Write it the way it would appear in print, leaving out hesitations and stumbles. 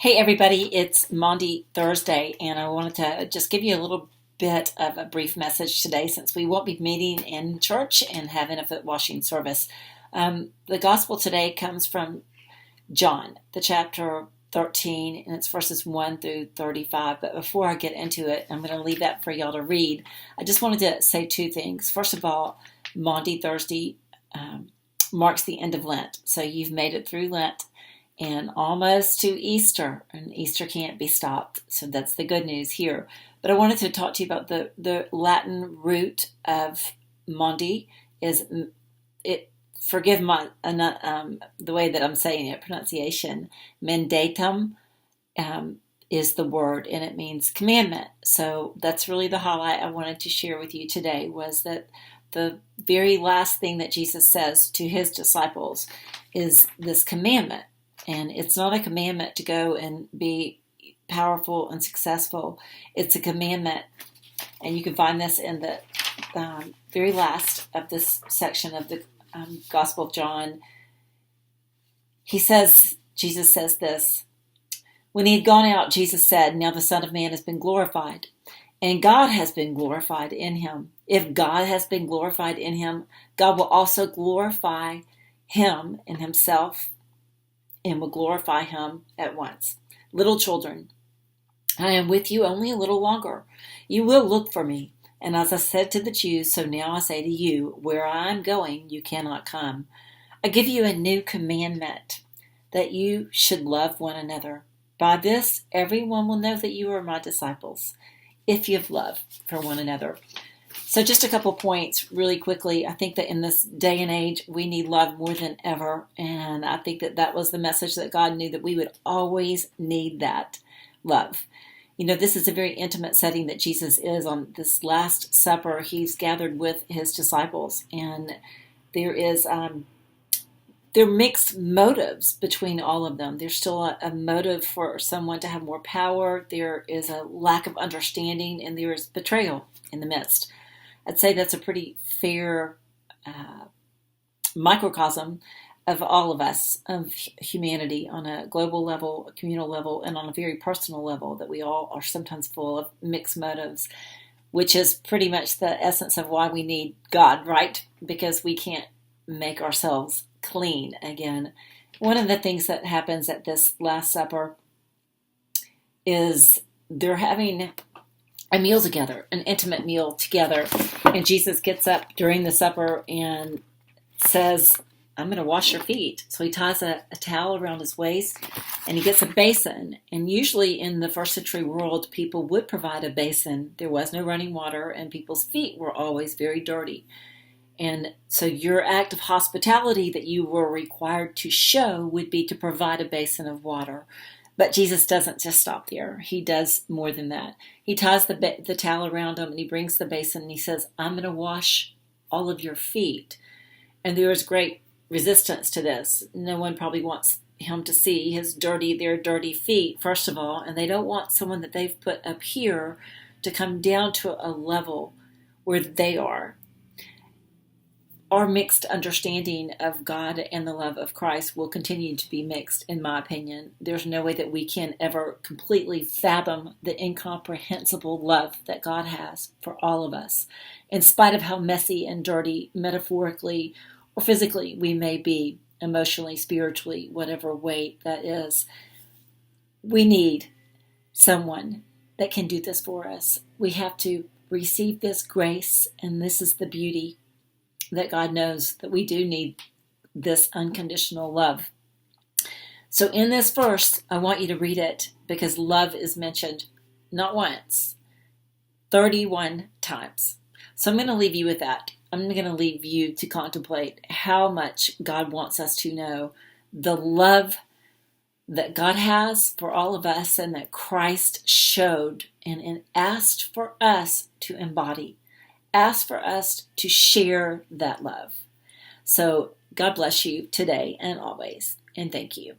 Hey everybody, it's Maundy Thursday, and I wanted to just give you a little bit of a brief message today since we won't be meeting in church and having a foot washing service. The gospel today comes from John, the chapter 13, and it's verses 1 through 35. But before I get into it, I'm going to leave that for y'all to read. I just wanted to say two things. First of all, Maundy Thursday marks the end of Lent, so you've made it through Lent and almost to Easter, and Easter can't be stopped. So that's the good news here. But I wanted to talk to you about the Latin root of Maundy is it. Forgive my the way that I'm saying it, pronunciation. Mandatum is the word, and it means commandment. So that's really the highlight I wanted to share with you today, was that the very last thing that Jesus says to his disciples is this commandment. And it's not a commandment to go and be powerful and successful. It's a commandment, and you can find this in the very last of this section of the Gospel of John. Jesus says this: when he had gone out, Jesus said, "Now the Son of Man has been glorified, and God has been glorified in him. If God has been glorified in him, God will also glorify him in himself, and will glorify him at once. Little children, I am with you only a little longer. You will look for me. And as I said to the Jews, so now I say to you, where I am going, you cannot come. I give you a new commandment, that you should love one another. By this, everyone will know that you are my disciples, if you have love for one another." So just a couple points really quickly. I think that in this day and age, we need love more than ever. And I think that that was the message that God knew, that we would always need that love. You know, this is a very intimate setting that Jesus is on this Last Supper. He's gathered with his disciples, and there are mixed motives between all of them. There's still a motive for someone to have more power. There is a lack of understanding, and there is betrayal in the midst. I'd say that's a pretty fair microcosm of all of us, of humanity, on a global level, a communal level, and on a very personal level, that we all are sometimes full of mixed motives, which is pretty much the essence of why we need God, right? Because we can't make ourselves clean again. One of the things that happens at this Last Supper is they're having a meal together, an intimate meal together. And Jesus gets up during the supper and says, "I'm going to wash your feet." So he ties a towel around his waist, and he gets a basin. And usually in the first century world, people would provide a basin. There was no running water, and people's feet were always very dirty. And so your act of hospitality that you were required to show would be to provide a basin of water. But Jesus doesn't just stop there. He does more than that. He ties the towel around him, and he brings the basin, and he says, "I'm going to wash all of your feet." And there is great resistance to this. No one probably wants him to see their dirty feet, first of all, and they don't want someone that they've put up here to come down to a level where they are. Our mixed understanding of God and the love of Christ will continue to be mixed, in my opinion. There's no way that we can ever completely fathom the incomprehensible love that God has for all of us, in spite of how messy and dirty, metaphorically or physically, we may be, emotionally, spiritually, whatever way that is. We need someone that can do this for us. We have to receive this grace, and this is the beauty, that God knows that we do need this unconditional love. So in this verse, I want you to read it, because love is mentioned not once, 31 times. So I'm going to leave you with that. I'm going to leave you to contemplate how much God wants us to know the love that God has for all of us, and that Christ showed and asked for us to embody. Ask for us to share that love. So God bless you today and always, and thank you.